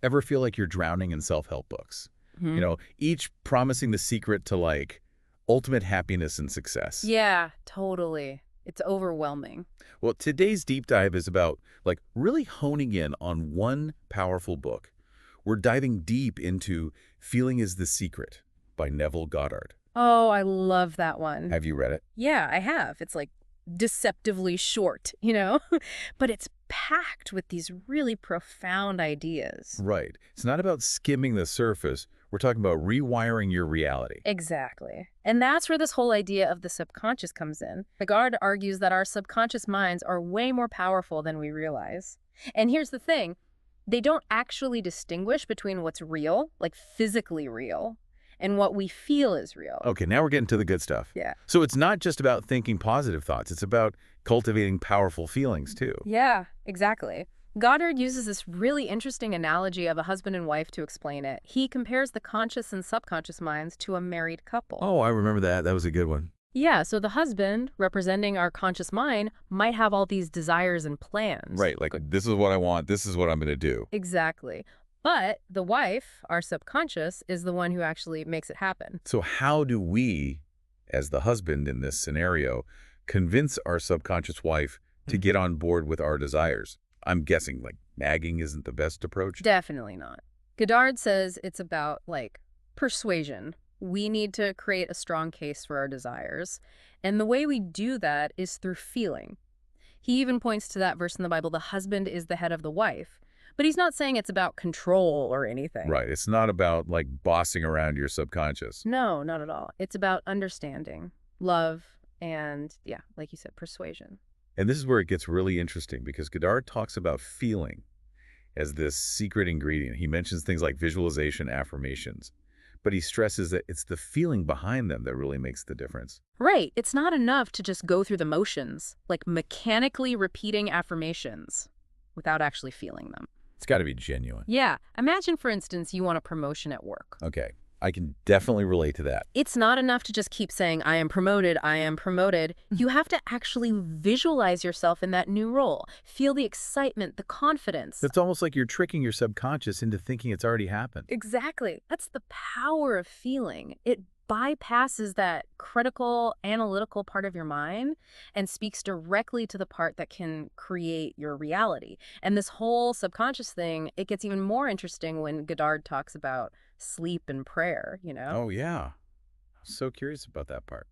Ever feel like you're drowning in self-help books? Hmm. Each promising the secret to like ultimate happiness and success. Yeah, totally. It's overwhelming. Well, today's deep dive is about like really honing in on one powerful book. We're diving deep into Feeling is the Secret by Neville Goddard. Oh, I love that one. Have you read it? Yeah, I have. It's like deceptively short, you know? But it's packed with these really profound ideas. Right. It's not about skimming the surface. We're talking about rewiring your reality. Exactly. And that's where this whole idea of the subconscious comes in. Goddard argues that our subconscious minds are way more powerful than we realize. And here's the thing. They don't actually distinguish between what's real, like physically real, and what we feel is real. Okay, now we're getting to the good stuff. Yeah. So it's not just about thinking positive thoughts. It's about cultivating powerful feelings, too. Yeah, exactly. Goddard uses this really interesting analogy of a husband and wife to explain it. He compares the conscious and subconscious minds to a married couple. Oh, I remember that. That was a good one. Yeah, so the husband, representing our conscious mind, might have all these desires and plans. Right, like this is what I want, this is what I'm going to do. Exactly. But the wife, our subconscious, is the one who actually makes it happen. So how do we, as the husband in this scenario, convince our subconscious wife to get on board with our desires? I'm guessing like nagging isn't the best approach. Definitely not. Goddard says it's about, like, persuasion. We need to create a strong case for our desires. And the way we do that is through feeling. He even points to that verse in the Bible, the husband is the head of the wife. But he's not saying it's about control or anything. Right, it's not about like bossing around your subconscious. No, not at all. It's about understanding, love, and, yeah, like you said, persuasion. And this is where it gets really interesting because Goddard talks about feeling as this secret ingredient. He mentions things like visualization, affirmations, but he stresses that it's the feeling behind them that really makes the difference. Right. It's not enough to just go through the motions, like mechanically repeating affirmations without actually feeling them. It's got to be genuine. Yeah. Imagine, for instance, you want a promotion at work. Okay, I can definitely relate to that. It's not enough to just keep saying, I am promoted, I am promoted. You have to actually visualize yourself in that new role. Feel the excitement, the confidence. It's almost like you're tricking your subconscious into thinking it's already happened. Exactly. That's the power of feeling. It bypasses that critical, analytical part of your mind and speaks directly to the part that can create your reality. And this whole subconscious thing, it gets even more interesting when Goddard talks about sleep and prayer, you know? Oh, yeah. I'm so curious about that part.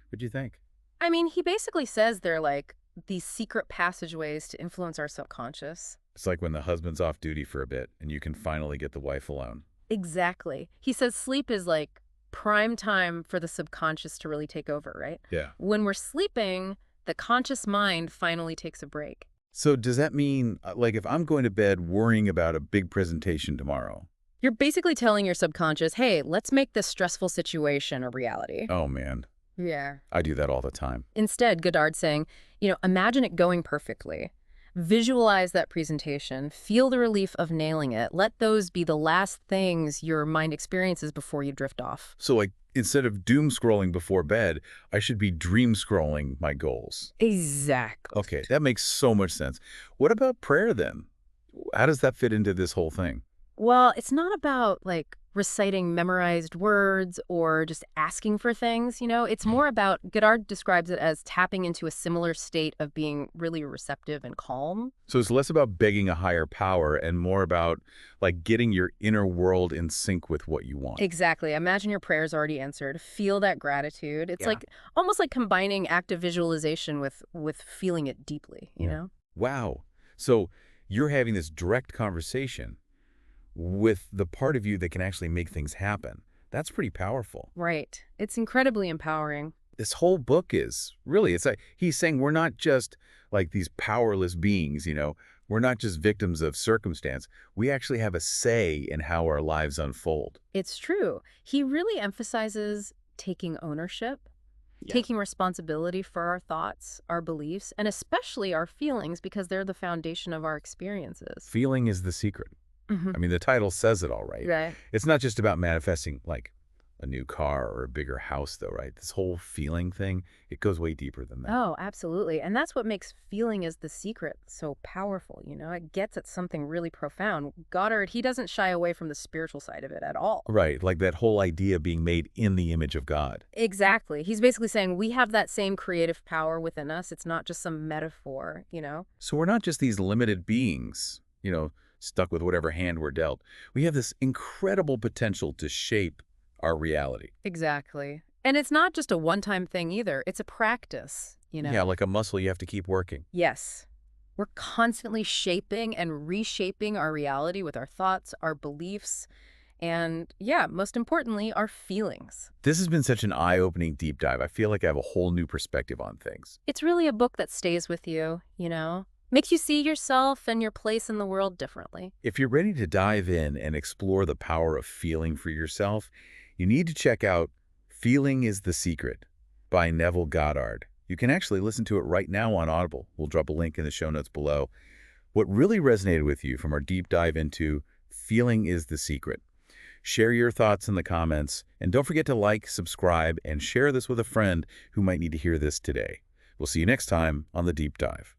What'd you think? I mean, he basically says they're like these secret passageways to influence our subconscious. It's like when the husband's off duty for a bit and you can finally get the wife alone. Exactly. He says sleep is like prime time for the subconscious to really take over, right? Yeah. When we're sleeping, the conscious mind finally takes a break. So does that mean, like, if I'm going to bed worrying about a big presentation tomorrow? You're basically telling your subconscious, hey, let's make this stressful situation a reality. Oh, man. Yeah. I do that all the time. Instead, Goddard's saying, imagine it going perfectly. Visualize that presentation. Feel the relief of nailing it. Let those be the last things your mind experiences before you drift off. So, like, instead of doom scrolling before bed, I should be dream scrolling my goals. Exactly. Okay, that makes so much sense. What about prayer then? How does that fit into this whole thing? Well, it's not about, like, reciting memorized words or just asking for things, It's more about, Goddard describes it as tapping into a similar state of being really receptive and calm. So it's less about begging a higher power and more about, like, getting your inner world in sync with what you want. Exactly. Imagine your prayers already answered. Feel that gratitude. It's like almost like combining active visualization with feeling it deeply, you know? Wow. So you're having this direct conversation with the part of you that can actually make things happen. That's pretty powerful. Right. It's incredibly empowering. This whole book is really, it's like he's saying we're not just like these powerless beings, We're not just victims of circumstance. We actually have a say in how our lives unfold. It's true. He really emphasizes taking ownership, taking responsibility for our thoughts, our beliefs, and especially our feelings because they're the foundation of our experiences. Feeling is the secret. Mm-hmm. I mean, the title says it all, right? Right. It's not just about manifesting, like, a new car or a bigger house, though, right? This whole feeling thing, it goes way deeper than that. Oh, absolutely. And that's what makes feeling is the secret so powerful, you know? It gets at something really profound. Goddard, he doesn't shy away from the spiritual side of it at all. Right, like that whole idea of being made in the image of God. Exactly. He's basically saying we have that same creative power within us. It's not just some metaphor, you know? So we're not just these limited beings, stuck with whatever hand we're dealt. We have this incredible potential to shape our reality. Exactly. And it's not just a one-time thing either. It's a practice, you know? Yeah, like a muscle you have to keep working. Yes. We're constantly shaping and reshaping our reality with our thoughts, our beliefs, and yeah, most importantly, our feelings. This has been such an eye-opening deep dive. I feel like I have a whole new perspective on things. It's really a book that stays with you, you know? Makes you see yourself and your place in the world differently. If you're ready to dive in and explore the power of feeling for yourself, you need to check out Feeling is the Secret by Neville Goddard. You can actually listen to it right now on Audible. We'll drop a link in the show notes below. What really resonated with you from our deep dive into Feeling is the Secret? Share your thoughts in the comments, and don't forget to like, subscribe, and share this with a friend who might need to hear this today. We'll see you next time on The Deep Dive.